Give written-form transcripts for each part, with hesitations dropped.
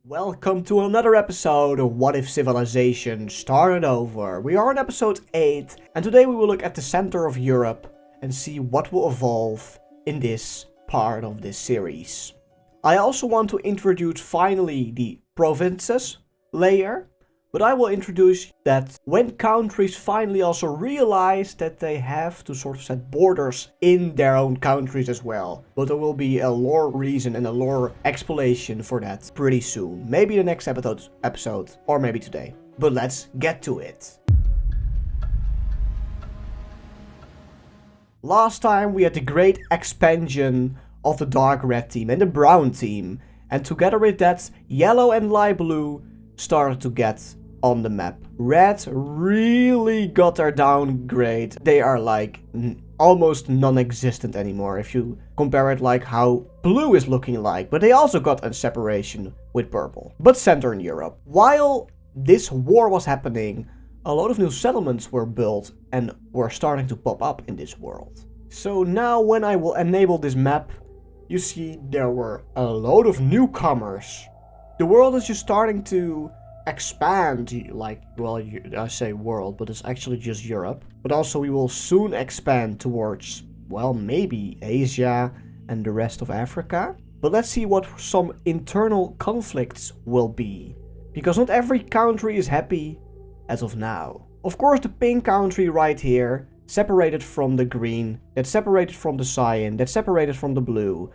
Welcome to another episode of What If Civilization Started Over. We are on episode 8 and today we will look at the center of Europe and see what will evolve in this part of this series. I also want to introduce finally the provinces layer, but I will introduce that when countries finally also realize that they have to sort of set borders in their own countries as well. But there will be a lore reason and a lore explanation for that pretty soon. Maybe the next episode or maybe today. But let's get to it. Last time we had the great expansion of the dark red team and the brown team. And together with that, yellow and light blue started to get on the map. Red really got their downgrade. They are like almost non-existent anymore if you compare it like how blue is looking like. But they also got a separation with purple. But Central Europe. While this war was happening, a lot of new settlements were built and were starting to pop up in this world. So now when I will enable this map, you see there were a load of newcomers. The world is just starting to expand, like, well, I say world, but it's actually just Europe. But also we will soon expand towards, well, maybe Asia and the rest of Africa. But let's see what some internal conflicts will be. Because not every country is happy as of now. Of course, the pink country right here, separated from the green, that's separated from the cyan, that's separated from the blue.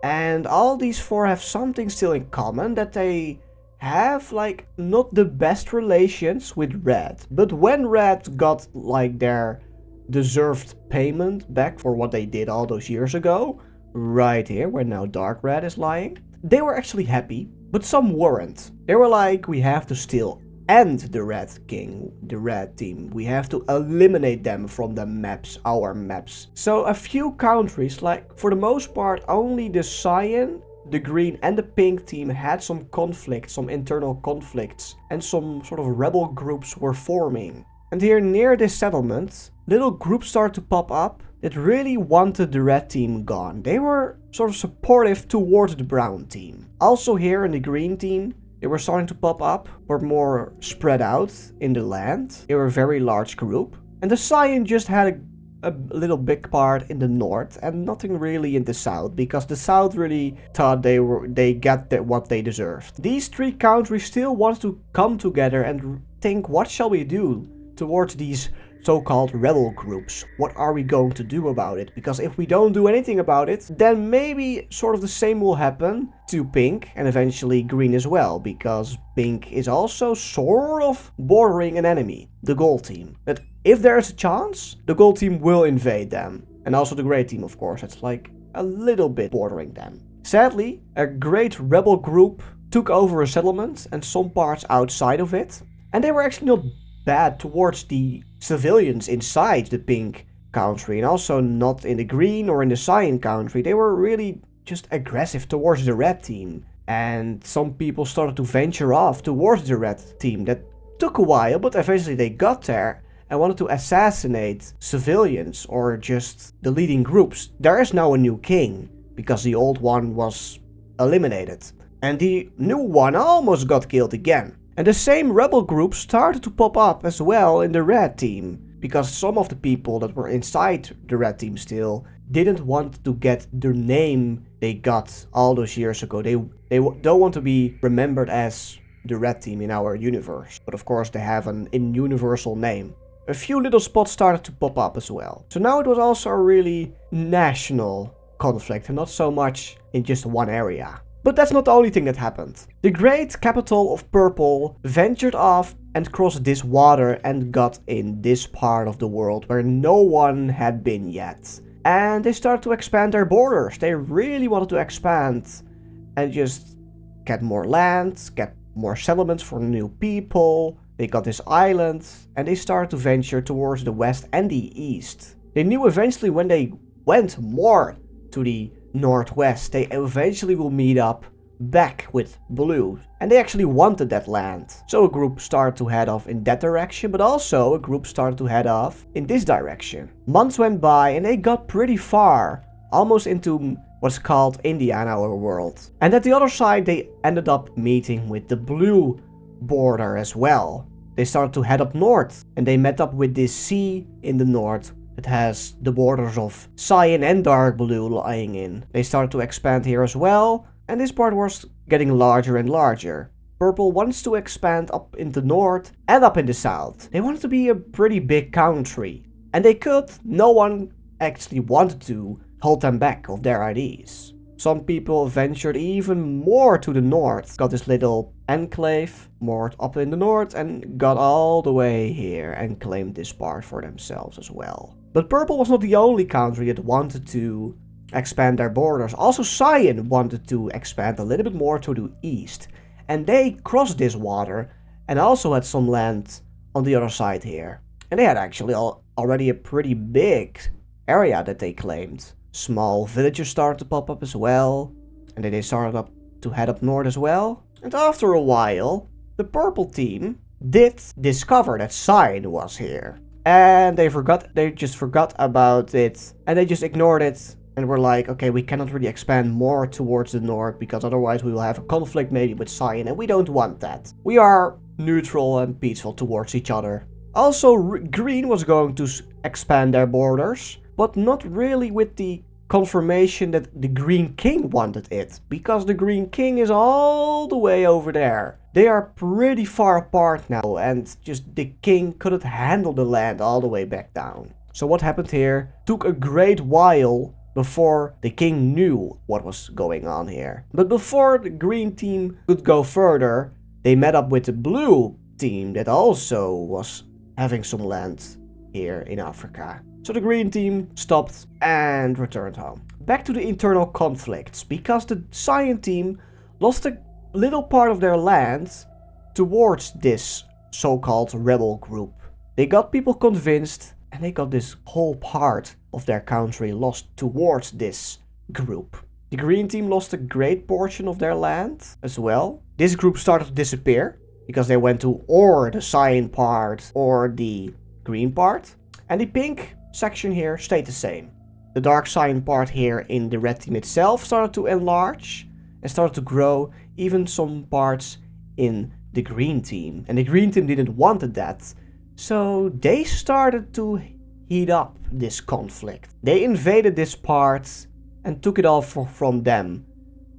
And all these four have something still in common, that they have like not the best relations with red. But when red got like their deserved payment back for what they did all those years ago, right here where now dark red is lying, they were actually happy, but some weren't. They were like, we have to still end the red king, the red team. We have to eliminate them from the maps, our maps. So a few countries, like for the most part only the cyan, the green and the pink team had some conflicts, some internal conflicts, and some sort of rebel groups were forming. And here near this settlement, little groups started to pop up that really wanted the red team gone. They were sort of supportive towards the brown team. Also here in the green team, they were starting to pop up, were more spread out in the land. They were a very large group. And the cyan just had a little big part in the north and nothing really in the south, because the south really thought they got what they deserved. These three countries still want to come together and think, what shall we do towards these so-called rebel groups? What are we going to do about it? Because if we don't do anything about it, then maybe sort of the same will happen to pink and eventually green as well, because pink is also sort of bordering an enemy, the gold team. But if there is a chance, the gold team will invade them. And also the gray team, of course. It's like a little bit bordering them. Sadly, a great rebel group took over a settlement and some parts outside of it. And they were actually not bad towards the civilians inside the pink country, and also not in the green or in the cyan country. They were really just aggressive towards the red team. And some people started to venture off towards the red team. That took a while, but eventually they got there and wanted to assassinate civilians or just the leading groups. There is now a new king, because the old one was eliminated. And the new one almost got killed again. And the same rebel groups started to pop up as well in the red team, because some of the people that were inside the red team still didn't want to get the name they got all those years ago. They don't want to be remembered as the red team in our universe. But of course they have an universal name. A few little spots started to pop up as well. So now it was also a really national conflict and not so much in just one area. But that's not the only thing that happened. The great capital of purple ventured off and crossed this water and got in this part of the world where no one had been yet. And they started to expand their borders. They really wanted to expand and just get more land, get more settlements for new people. They got this island and they started to venture towards the west and the east. They knew eventually when they went more to the northwest, they eventually will meet up back with blue. And they actually wanted that land. So a group started to head off in that direction, but also a group started to head off in this direction. Months went by and they got pretty far, almost into what's called India in our world. And at the other side, they ended up meeting with the blue border as well. They started to head up north, and they met up with this sea in the north that has the borders of cyan and dark blue lying in. They started to expand here as well, and this part was getting larger and larger. Purple wants to expand up in the north and up in the south. They wanted to be a pretty big country, and they could. No one actually wanted to hold them back of their ideas. Some people ventured even more to the north, got this little enclave more up in the north, and got all the way here and claimed this part for themselves as well. But Purple was not the only country that wanted to expand their borders. Also Cyan wanted to expand a little bit more to the east. And they crossed this water and also had some land on the other side here. And they had actually already a pretty big area that they claimed. Small villages started to pop up as well. And then they started up to head up north as well. And after a while, the purple team did discover that Cyan was here. And they just forgot about it. And they just ignored it. And we're like, okay, we cannot really expand more towards the north because otherwise we will have a conflict maybe with Cyan, and we don't want that. We are neutral and peaceful towards each other. Also, Green was going to expand their borders, but not really with the confirmation that the Green King wanted it, because the Green King is all the way over there. They are pretty far apart now, and just the king couldn't handle the land all the way back down. So what happened here took a great while before the king knew what was going on here. But before the green team could go further, they met up with the blue team that also was having some land here in Africa. So the green team stopped and returned home. Back to the internal conflicts, because the cyan team lost a little part of their land towards this so-called rebel group. They got people convinced, and they got this whole part of their country lost towards this group. The green team lost a great portion of their land as well. This group started to disappear because they went to or the cyan part or the green part. And the pink section here stayed the same. The dark cyan part here in the red team itself started to enlarge and started to grow, even some parts in the green team. And the green team didn't want that. So they started to heat up this conflict. They invaded this part and took it all from them.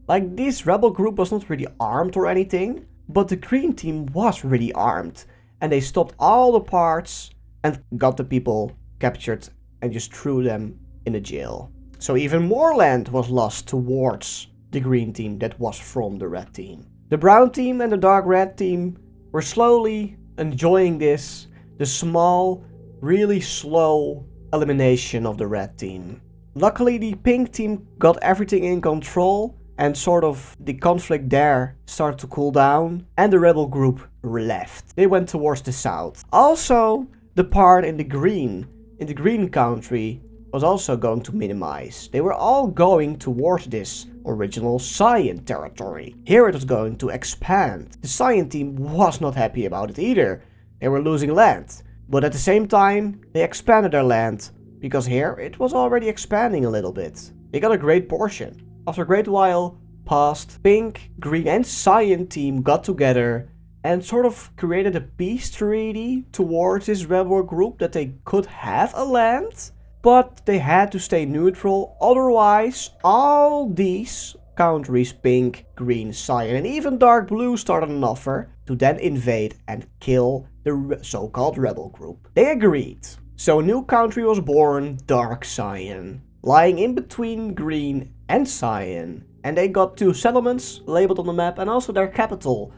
Like, this rebel group was not really armed or anything, but the green team was really armed. And they stopped all the parts and got the people captured and just threw them in a jail. So even more land was lost towards the green team that was from the red team. The brown team and the dark red team were slowly enjoying this. The small, really slow elimination of the red team. Luckily, the pink team got everything in control and sort of the conflict there started to cool down and the rebel group left. They went towards the south. Also, the part in the green country was also going to minimize. They were all going towards this original cyan territory. Here it was going to expand. The cyan team was not happy about it either. They were losing land. But at the same time, they expanded their land, because here it was already expanding a little bit. They got a great portion. After a great while passed, pink, green and cyan team got together and sort of created a peace treaty towards this rebel group that they could have a land, but they had to stay neutral. Otherwise, all these countries, pink, green, cyan and even dark blue, started an offer to then invade and kill the so-called rebel group. They agreed. So a new country was born, Dark Cyan, lying in between green and cyan. And they got 2 settlements labeled on the map and also their capital.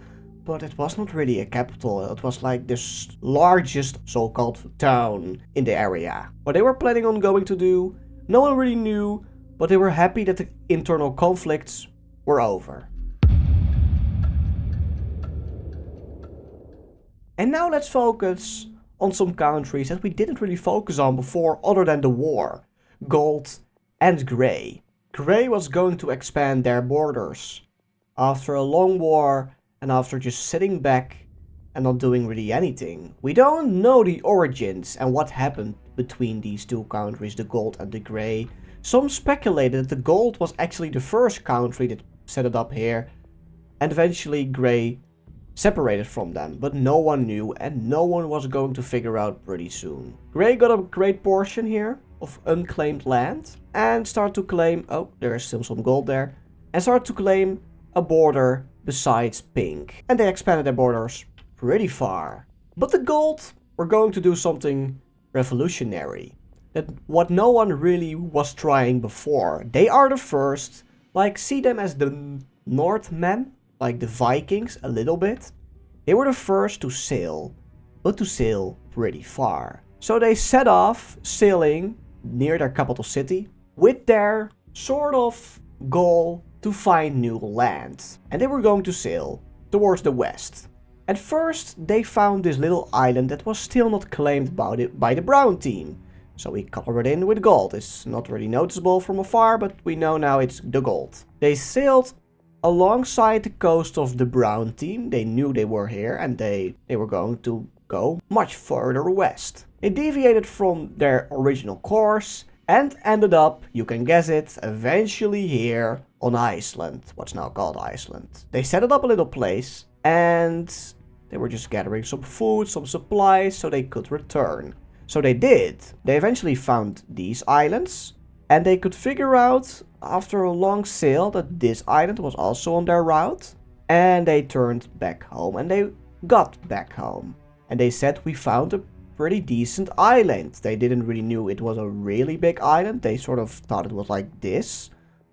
But it was not really a capital, it was like the largest so-called town in the area. What they were planning on going to do, no one really knew, but they were happy that the internal conflicts were over. And now let's focus on some countries that we didn't really focus on before other than the war. Gold and Grey. Grey was going to expand their borders after a long war and after just sitting back and not doing really anything. We don't know the origins and what happened between these two countries, the Gold and the Grey. Some speculated that the gold was actually the first country that set it up here, and eventually Grey separated from them, but no one knew and no one was going to figure out pretty soon. Grey got a great portion here of unclaimed land and started to claim, oh, there's still some gold there, and started to claim a border besides Pink. And they expanded their borders pretty far. But the gold were going to do something revolutionary. That what no one really was trying before. They are the first, like see them as the Northmen, like the Vikings a little bit. They were the first to sail, but to sail pretty far. So they set off sailing near their capital city with their sort of goal to find new land. And they were going to sail towards the west. At first they found this little island that was still not claimed by the brown team. So we colored it in with gold. It's not really noticeable from afar, but we know now it's the gold. They sailed alongside the coast of the brown team. They knew they were here and they were going to go much further west. They deviated from their original course and ended up, you can guess it, eventually here on Iceland, what's now called Iceland. They set it up a little place and they were just gathering some food, some supplies so they could return. So they did. They eventually found these islands and they could figure out after a long sail that this island was also on their route, and they turned back home and they got back home. And they said we found a pretty decent island. They didn't really knew it was a really big island. They sort of thought it was like this,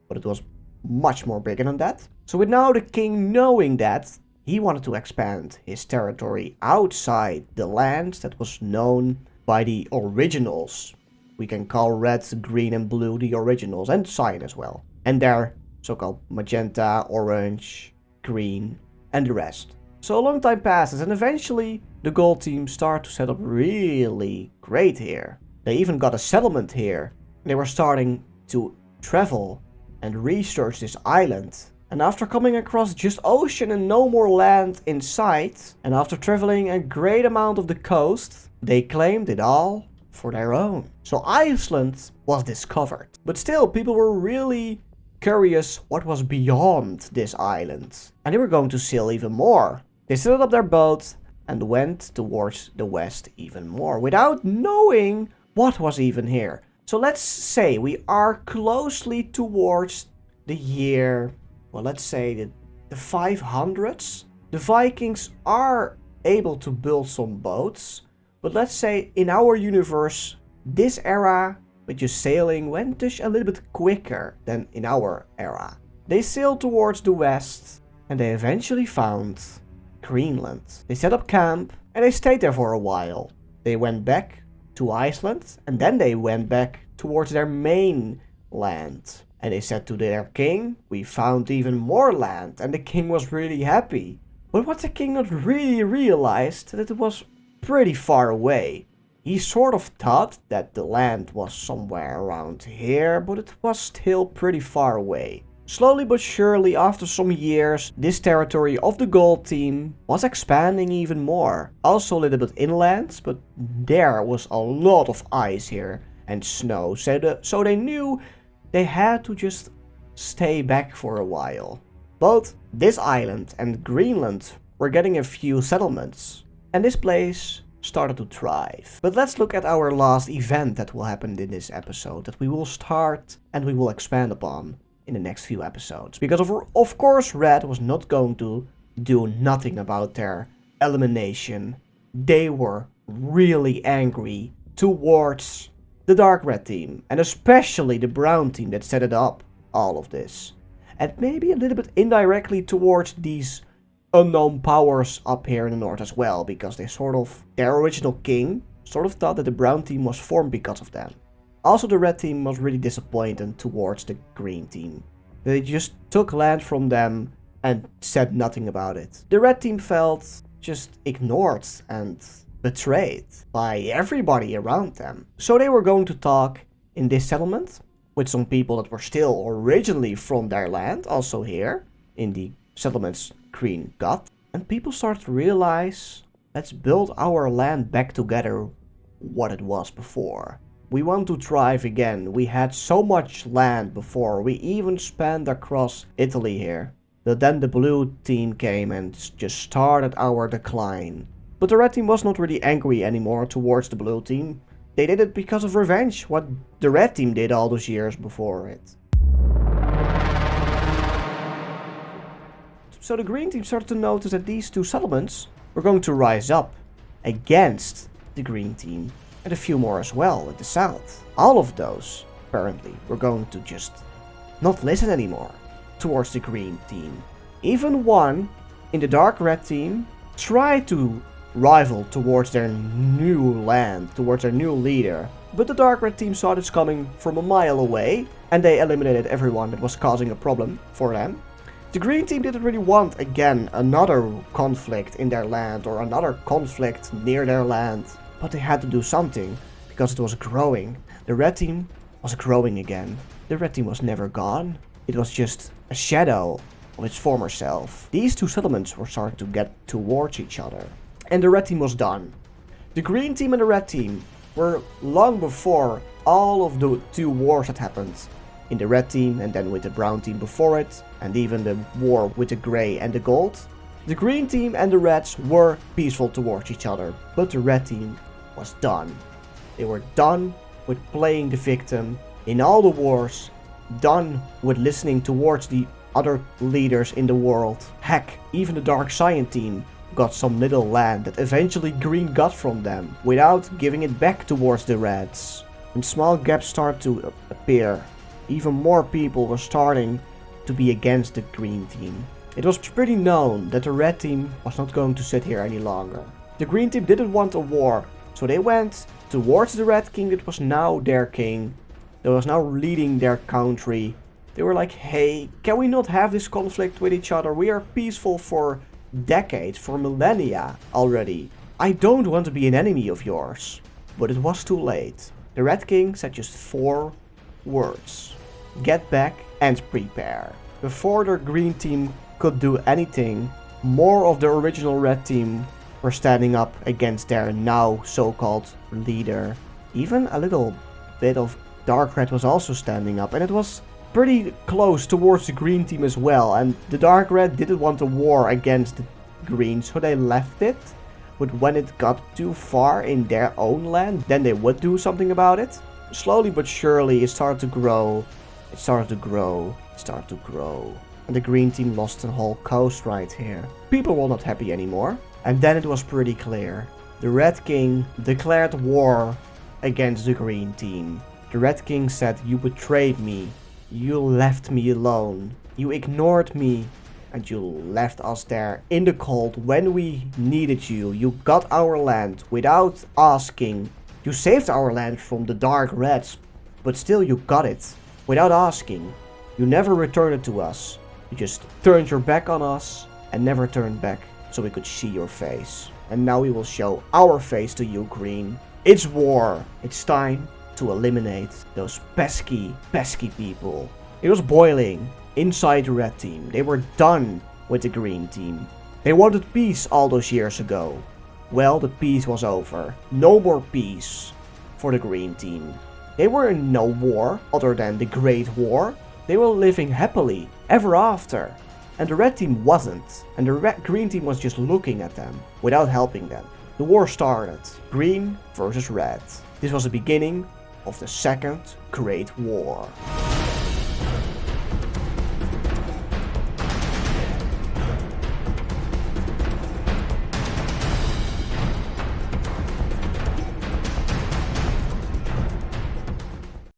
but it was much more bigger than that. So with now the king knowing that, he wanted to expand his territory outside the land that was known by the originals. We can call red, green and blue the originals, and cyan as well. And their so-called magenta, orange, green and the rest. So a long time passes and eventually the gold team start to set up really great here. They even got a settlement here. They were starting to travel and research this island. And after coming across just ocean and no more land in sight, and after traveling a great amount of the coast, they claimed it all for their own. So Iceland was discovered. But still, people were really curious what was beyond this island. And they were going to sail even more. They set up their boat and went towards the west even more, without knowing what was even here. So let's say we are closely towards the year, well, let's say the 500s. The Vikings are able to build some boats. But let's say in our universe, this era with just sailing went just a little bit quicker than in our era. They sailed towards the west and they eventually found Greenland. They set up camp and they stayed there for a while. They went back to Iceland and then they went back towards their main land. And they said to their king, we found even more land, and the king was really happy. But what the king not really realized that it was pretty far away. He sort of thought that the land was somewhere around here, but it was still pretty far away. Slowly but surely, after some years, this territory of the gold team was expanding even more. Also a little bit inland, but there was a lot of ice here and snow, so they knew they had to just stay back for a while. Both this island and Greenland were getting a few settlements. And this place started to thrive. But let's look at our last event that will happen in this episode, that we will start and we will expand upon in the next few episodes. Because of course Red was not going to do nothing about their elimination. They were really angry towards the dark red team, and especially the brown team that set it up, all of this. And maybe a little bit indirectly towards these unknown powers up here in the north as well, because their original king sort of thought that the brown team was formed because of them. Also the red team was really disappointed towards the green team. They just took land from them and said nothing about it. The red team felt just ignored and betrayed by everybody around them. So they were going to talk in this settlement with some people that were still originally from their land, also here in the settlements Green got. And people started to realize, let's build our land back together what it was before. We want to thrive again. We had so much land before. We even spanned across Italy here. But then the blue team came and just started our decline. But the red team was not really angry anymore towards the blue team. They did it because of revenge, what the red team did all those years before it. So the green team started to notice that these two settlements were going to rise up against the green team. And a few more as well in the south. All of those, apparently, were going to just not listen anymore towards the green team. Even one in the dark red team tried to rival towards their new land, towards their new leader. But the dark red team saw this coming from a mile away, and they eliminated everyone that was causing a problem for them. The green team didn't really want, again, another conflict in their land or another conflict near their land. But they had to do something, because it was growing. The red team was growing again. The red team was never gone. It was just a shadow of its former self. These two settlements were starting to get towards each other. And the red team was done. The green team and the red team were long before all of the two wars that happened. In the red team and then with the brown team before it. And even the war with the grey and the gold. The green team and the reds were peaceful towards each other. But the red team was done. They were done with playing the victim in all the wars, done with listening towards the other leaders in the world. Heck, even the Dark Cyan team got some little land that eventually green got from them without giving it back towards the reds. And small gaps started to appear. Even more people were starting to be against the green team. It was pretty known that the red team was not going to sit here any longer. The green team didn't want a war. So they went towards the red king that was now their king, that was now leading their country. They were like, hey, can we not have this conflict with each other? We are peaceful for decades, for millennia already. I don't want to be an enemy of yours. But it was too late. The red king said just 4 words. Get back and prepare. Before the green team could do anything, more of the original red team were standing up against their now so-called leader. Even a little bit of dark red was also standing up, and it was pretty close towards the green team as well. And the dark red didn't want a war against the green, so they left it. But when it got too far in their own land, then they would do something about it. Slowly but surely it started to grow. It started to grow. It started to grow. And the green team lost the whole coast right here. People were not happy anymore. And then it was pretty clear. The Red King declared war against the Green Team. The Red King said, you betrayed me. You left me alone. You ignored me. And you left us there in the cold when we needed you. You got our land without asking. You saved our land from the Dark Reds. But still you got it without asking. You never returned it to us. You just turned your back on us and never turned back. So we could see your face. And now we will show our face to you, Green. It's war. It's time to eliminate those pesky people. It was boiling inside the red team. They were done with the green team. They wanted peace all those years ago. Well, the peace was over. No more peace for the green team. They were in no war other than the Great War. They were living happily ever after. And the red team wasn't. And the green team was just looking at them without helping them. The war started. Green versus red. This was the beginning of the Second Great War.